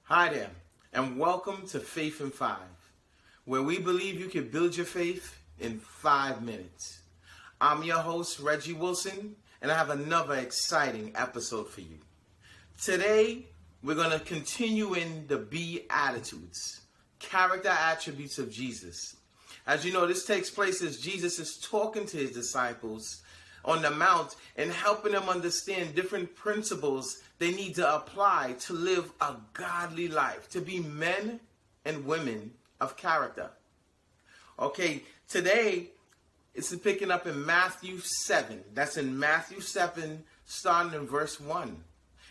Hi there, and welcome to Faith in 5, where we believe you can build your faith in 5 minutes. I'm your host, Reggie Wilson, and I have another exciting episode for you. Today, we're going to continue in the Beatitudes, character attributes of Jesus. As you know, this takes place as Jesus is talking to his disciples on the mount and helping them understand different principles they need to apply to live a godly life, to be men and women of character. Okay, today it's picking up in Matthew 7. That's in Matthew 7, starting in verse 1.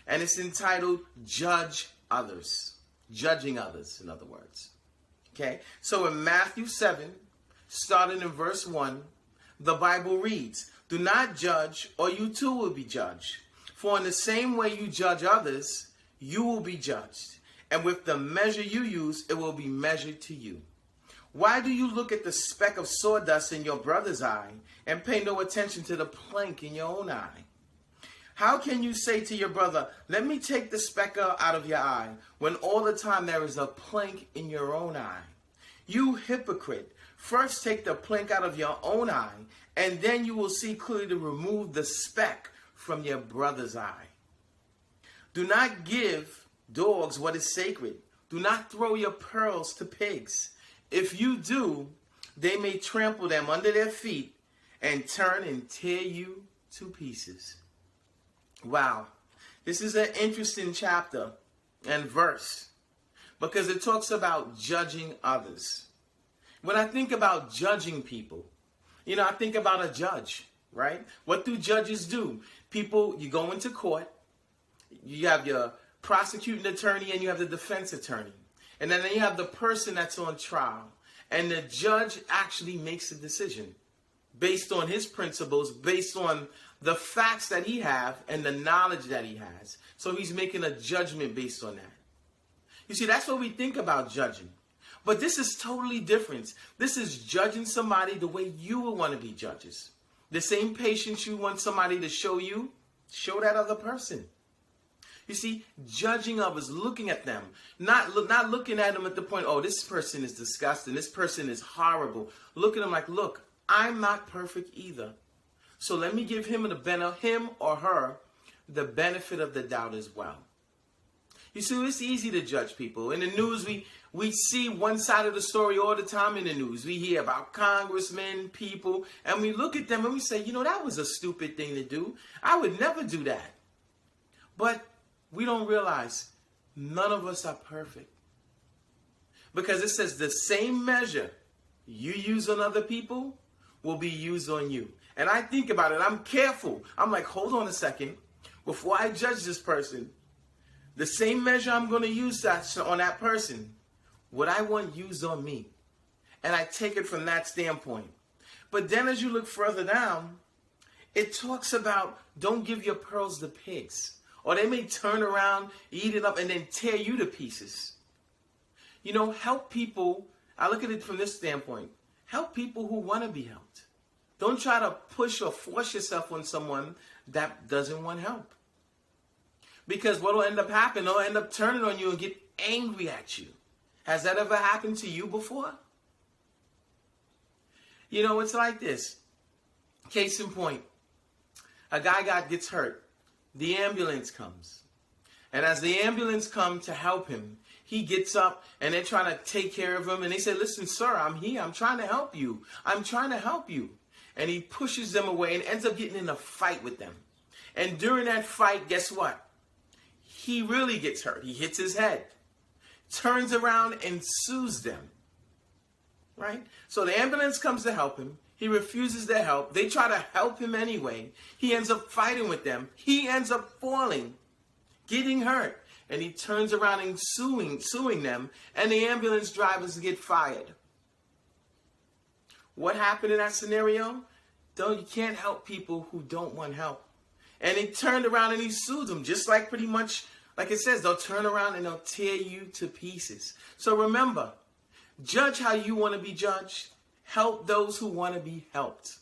And it's entitled, Judge Others. Judging others, in other words. Okay, so in Matthew 7, starting in verse 1, the Bible reads, "Do not judge, or you too will be judged. For in the same way you judge others, you will be judged. And with the measure you use, it will be measured to you. Why do you look at the speck of sawdust in your brother's eye and pay no attention to the plank in your own eye? How can you say to your brother, 'Let me take the speck out of your eye,' when all the time there is a plank in your own eye? You hypocrite, first take the plank out of your own eye, and then you will see clearly to remove the speck from your brother's eye. Do not give dogs what is sacred. Do not throw your pearls to pigs. If you do, they may trample them under their feet and turn and tear you to pieces." Wow, this is an interesting chapter and verse because it talks about judging others. When I think about judging people, I think about a judge, right? What do judges do? People, you go into court, you have your prosecuting attorney and you have the defense attorney. And then you have the person that's on trial. And the judge actually makes a decision based on his principles, based on the facts that he has and the knowledge that he has. So he's making a judgment based on that. You see, that's what we think about judging. But this is totally different. This is judging somebody the way you would want to be judges. The same patience you want somebody to show you, show that other person. You see, judging others, looking at them, not looking at them at the point, oh, this person is disgusting, this person is horrible. Look at them like, look, I'm not perfect either. So let me give him or her the benefit of the doubt as well. You see, it's easy to judge people. In the news, we see one side of the story all the time in the news. We hear about congressmen, people, and we look at them and we say, that was a stupid thing to do. I would never do that. But we don't realize none of us are perfect. Because it says the same measure you use on other people will be used on you. And I think about it. I'm careful. I'm like, hold on a second. Before I judge this person, the same measure I'm going to use on that person, what I want used on me. And I take it from that standpoint. But then as you look further down, it talks about don't give your pearls to pigs. Or they may turn around, eat it up, and then tear you to pieces. Help people. I look at it from this standpoint. Help people who want to be helped. Don't try to push or force yourself on someone that doesn't want help. Because what will end up happening, they'll end up turning on you and get angry at you. Has that ever happened to you before? It's like this. Case in point, a guy gets hurt. The ambulance comes. And as the ambulance comes to help him, he gets up and they're trying to take care of him. And they say, "Listen, sir, I'm here. I'm trying to help you. I'm trying to help you." And he pushes them away and ends up getting in a fight with them. And during that fight, guess what? He really gets hurt. He hits his head, turns around and sues them, right? So the ambulance comes to help him. He refuses their help. They try to help him anyway. He ends up fighting with them. He ends up falling, getting hurt, and he turns around and suing them, and the ambulance drivers get fired. What happened in that scenario? You can't help people who don't want help. And he turned around and he sued them, just like pretty much, like it says, they'll turn around and they'll tear you to pieces. So remember, judge how you want to be judged. Help those who want to be helped.